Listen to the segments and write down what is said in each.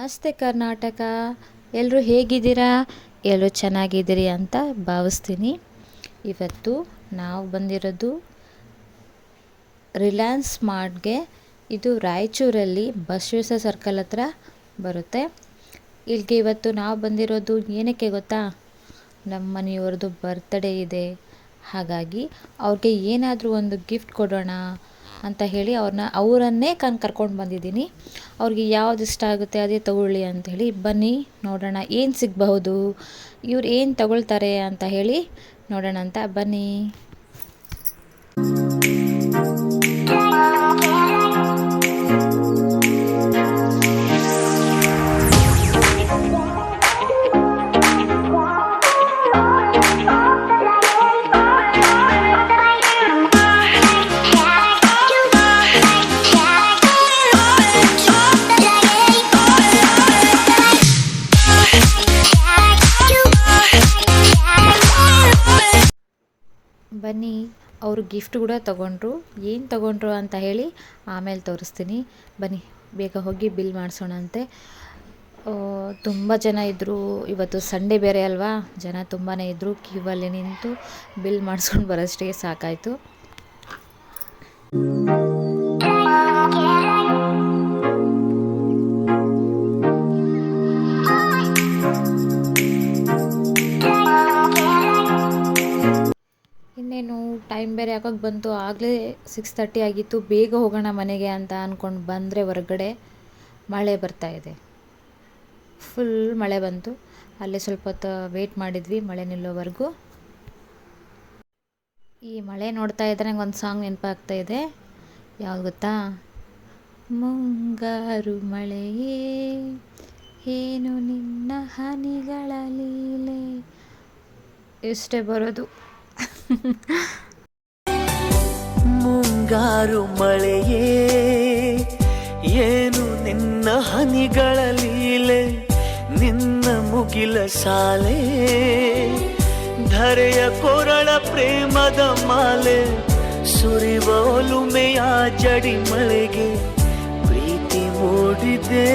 ನಮಸ್ತೆ ಕರ್ನಾಟಕ. ಎಲ್ಲರೂ ಹೇಗಿದ್ದೀರಾ? ಎಲ್ಲರೂ ಚೆನ್ನಾಗಿದ್ದೀರಿ ಅಂತ ಭಾವಿಸ್ತೀನಿ. ಇವತ್ತು ನಾವು ಬಂದಿರೋದು ರಿಲಯನ್ಸ್ ಸ್ಮಾರ್ಟ್ಗೆ. ಇದು ರಾಯಚೂರಲ್ಲಿ ಬಸವೇಶ್ವರ ಸರ್ಕಲ್ ಹತ್ರ ಬರುತ್ತೆ. ಇಲ್ಲಿಗೆ ಇವತ್ತು ನಾವು ಬಂದಿರೋದು ಏನಕ್ಕೆ ಗೊತ್ತಾ? ನಮ್ಮ ಮನೆಯವ್ರದ್ದು ಬರ್ತ್ಡೇ ಇದೆ. ಹಾಗಾಗಿ ಅವ್ರಿಗೆ ಏನಾದರೂ ಒಂದು ಗಿಫ್ಟ್ ಕೊಡೋಣ ಅಂತ ಹೇಳಿ ಅವರನ್ನೇ ಕರ್ಕೊಂಡು ಬಂದಿದ್ದೀನಿ. ಅವ್ರಿಗೆ ಯಾವ್ದು ಇಷ್ಟ ಆಗುತ್ತೆ ಅದೇ ತಗೊಳ್ಳಿ ಅಂಥೇಳಿ. ಬನ್ನಿ ನೋಡೋಣ ಏನು ಸಿಗಬಹುದು, ಇವ್ರು ಏನು ತಗೊಳ್ತಾರೆ ಅಂತ ಹೇಳಿ ನೋಡೋಣ ಅಂತ. ಬನ್ನಿ. ಬನ್ನಿ, ಅವರು ಗಿಫ್ಟ್ ಕೂಡ ತಗೊಂಡ್ರು. ಏನು ತಗೊಂಡ್ರು ಅಂತ ಹೇಳಿ ಆಮೇಲೆ ತೋರಿಸ್ತೀನಿ. ಬನ್ನಿ ಬೇಗ ಹೋಗಿ ಬಿಲ್ ಮಾಡಿಸೋಣಂತೆ. ತುಂಬ ಜನ ಇದ್ದರು. ಇವತ್ತು ಸಂಡೇ ಬೇರೆ ಅಲ್ವಾ, ಜನ ತುಂಬಾ ಇದ್ದರು. ಕ್ಯೂವಲ್ಲಿ ನಿಂತು ಬಿಲ್ ಮಾಡಿಸ್ಕೊಂಡು ಬರೋಷ್ಟಿಗೆ ಸಾಕಾಯಿತು. ಇನ್ನೇನು ಟೈಮ್ ಬೇರೆ ಯಾವಾಗ ಬಂತು, ಆಗಲೇ 6:30 ಆಗಿತ್ತು. ಬೇಗ ಹೋಗೋಣ ಮನೆಗೆ ಅಂತ ಅಂದ್ಕೊಂಡು ಬಂದರೆ ಹೊರಗಡೆ ಮಳೆ ಬರ್ತಾಯಿದೆ. ಫುಲ್ ಮಳೆ ಬಂತು. ಅಲ್ಲೇ ಸ್ವಲ್ಪ ಹೊತ್ತು ವೆಯ್ಟ್ ಮಾಡಿದ್ವಿ ಮಳೆ ನಿಲ್ಲೋವರೆಗೂ. ಈ ಮಳೆ ನೋಡ್ತಾ ಇದ್ದರೆ ನಂಗೆ ಒಂದು ಸಾಂಗ್ ನೆನಪಾಗ್ತಾ ಇದೆ. ಯಾವ್ದು ಗೊತ್ತಾ? ಮುಂಗಾರು ಮಳೆಯೇ ಏನು ನಿನ್ನ ಹನಿಗಳ ಲೀಲೆ. ಇಷ್ಟೇ ಬರೋದು. ಮುಂಗಾರು ಮಳೆಯೇ ಏನು ನಿನ್ನ ಹನಿಗಳ ಲೀಲೆ, ನಿನ್ನ ಮುಗಿಲ ಸಾಲೆ ಧರೆಯ ಕೊರಳ ಪ್ರೇಮದ ಮಾಲೆ, ಸುರಿವ ಒಲುಮೆಯ ಜಡಿ ಮಳೆಗೆ ಪ್ರೀತಿ ಮೂಡಿದೆ.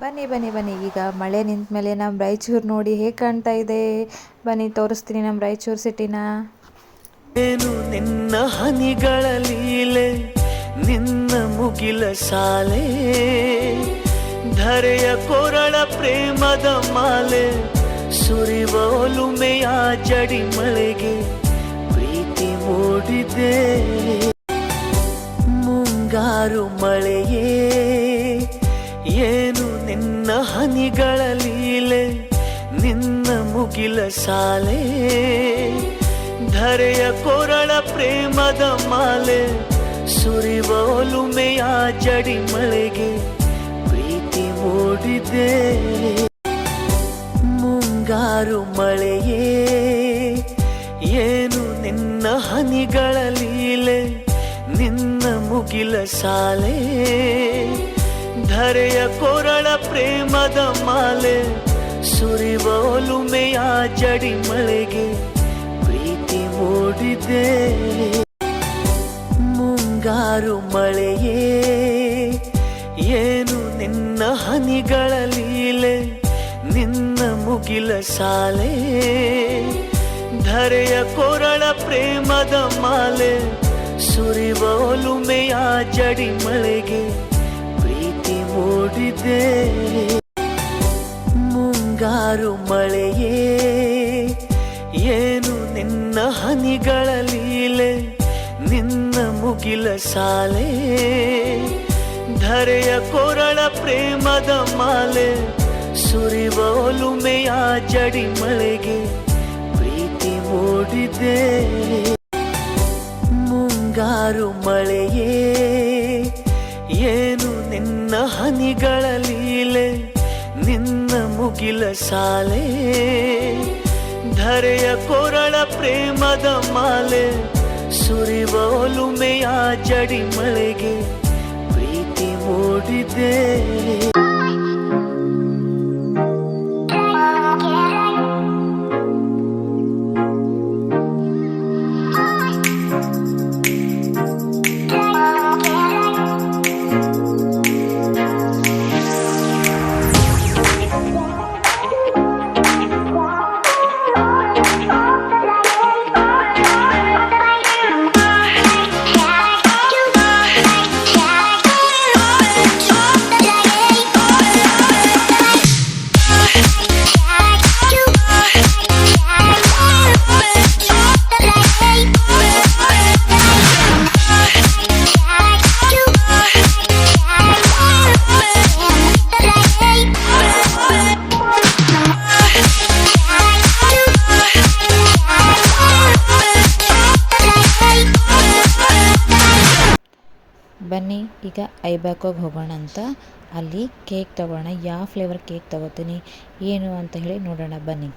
ಬನ್ನಿ ಬನ್ನಿ ಬನ್ನಿ, ಈಗ ಮಳೆ ನಿಂತ ಮೇಲೆ ನಮ್ಮ ರಾಯಚೂರು ನೋಡಿ ಹೇಗೆ ಕಾಣ್ತಾ ಇದೆ. ಬನ್ನಿ ತೋರಿಸ್ತೀನಿ ನಮ್ಮ ರಾಯಚೂರು ಸಿಟಿನ. ಏನು ನಿನ್ನ ಹನಿಗಳ ಲೀಲೆ, ನಿನ್ನ ಮುಗಿಲ ಸಾಲೆ ಧರೆಯ ಕೊರಳ ಪ್ರೇಮದ ಮಾಲೆ, ಸುರಿವ ಒಲುಮೆಯ ಜಡಿ ಮಳೆಗೆ ಪ್ರೀತಿ ಮೂಡಿದೆ. ಮುಂಗಾರು ಮಳೆಯೇ ಏನು ನಿನ್ನ ಹನಿಗಳ ಲೀಲೆ, ನಿನ್ನ ಮುಗಿಲ ಸಾಲೆ ಧರೆಯ ಕೊರಳ ಪ್ರೇಮದ ಮಾಲೆ, ಸುರಿವ ಒಲುಮೆಯ ಜಡಿ ಮಳೆಗೆ ಪ್ರೀತಿ ಮೂಡಿದೆ. ಮುಂಗಾರು ಮಳೆಯೇ ಏನು ನಿನ್ನ ಹನಿಗಳ ಲೀಲೆ, ನಿನ್ನ ಮುಗಿಲ ಸಾಲೆ ಧರೆಯ ಕೊರಳ ಪ್ರೇಮದ ಮಾಲೆ, ಸುರಿವ ಒಲುಮೆಯ ಜಡಿ ಮಳೆಗೆ ಪ್ರೀತಿ ಮೂಡಿದೆ. ಮುಂಗಾರು ಮಳೆಯೇ ಏನು ನಿನ್ನ ಹನಿಗಳ ಲೀಲೆ, ನಿನ್ನ ಮುಗಿಲ ಸಾಲೆ ಧರೆಯ ಕೊರಳ ಪ್ರೇಮದ ಮಾಲೆ, ಸುರಿವ ಒಲುಮೆಯ ಜಡಿ ಮಳೆಗೆ ಪ್ರೀತಿ ಮೂಡಿದೆ. ಮುಂಗಾರು ಮಳೆಯೇ ಏನು ನಿನ್ನ ಹನಿಗಳ ಲೀಲೆ, ನಿನ್ನ ಮುಗಿಲ ಸಾಲೆ ಧರೆಯ ಕೊರಳ ಪ್ರೇಮದ ಮಾಲೆ, ಸುರಿವ ಒಲುಮೆಯ ಜಡಿ ಮಳೆಗೆ ಪ್ರೀತಿ ಮೂಡಿದೆ. ಮುಂಗಾರು ಮಳೆಯೇ ಏನು ನಿನ್ನ ಹನಿಗಳ ಲೀಲೆ, ನಿನ್ನ ಮುಗಿಲ ಸಾಲೆ ಧರೆಯ ಕೊರಳ ಪ್ರೇಮದ ಮಾಲೆ, ಸುರಿವ ಒಲುಮೆಯ ಜಡಿ ಮಳೆಗೆ ಪ್ರೀತಿ ಮೂಡಿದೆ. ಬನ್ನಿ ಈಗ ಐಬ್ಯಾಕೋಗೆ ಹೋಗೋಣ ಅಂತ. ಅಲ್ಲಿ ಕೇಕ್ ತೊಗೋಣ. ಯಾವ ಫ್ಲೇವರ್ ಕೇಕ್ ತೊಗೋತೀನಿ ಏನು ಅಂತ ಹೇಳಿ ನೋಡೋಣ ಬನ್ನಿ.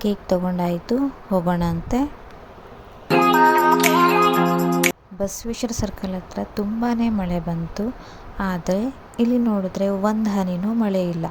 ಕೇಕ್ ತೊಗೊಂಡಾಯಿತು, ಹೋಗೋಣ ಅಂತೆ. ಬಸವೇಶ್ವರ ಸರ್ಕಲ್ ಹತ್ರ ತುಂಬಾ ಮಳೆ ಬಂತು. ಆದರೆ ಇಲ್ಲಿ ನೋಡಿದ್ರೆ ಒಂದು ಹನಿನೂ ಮಳೆ ಇಲ್ಲ.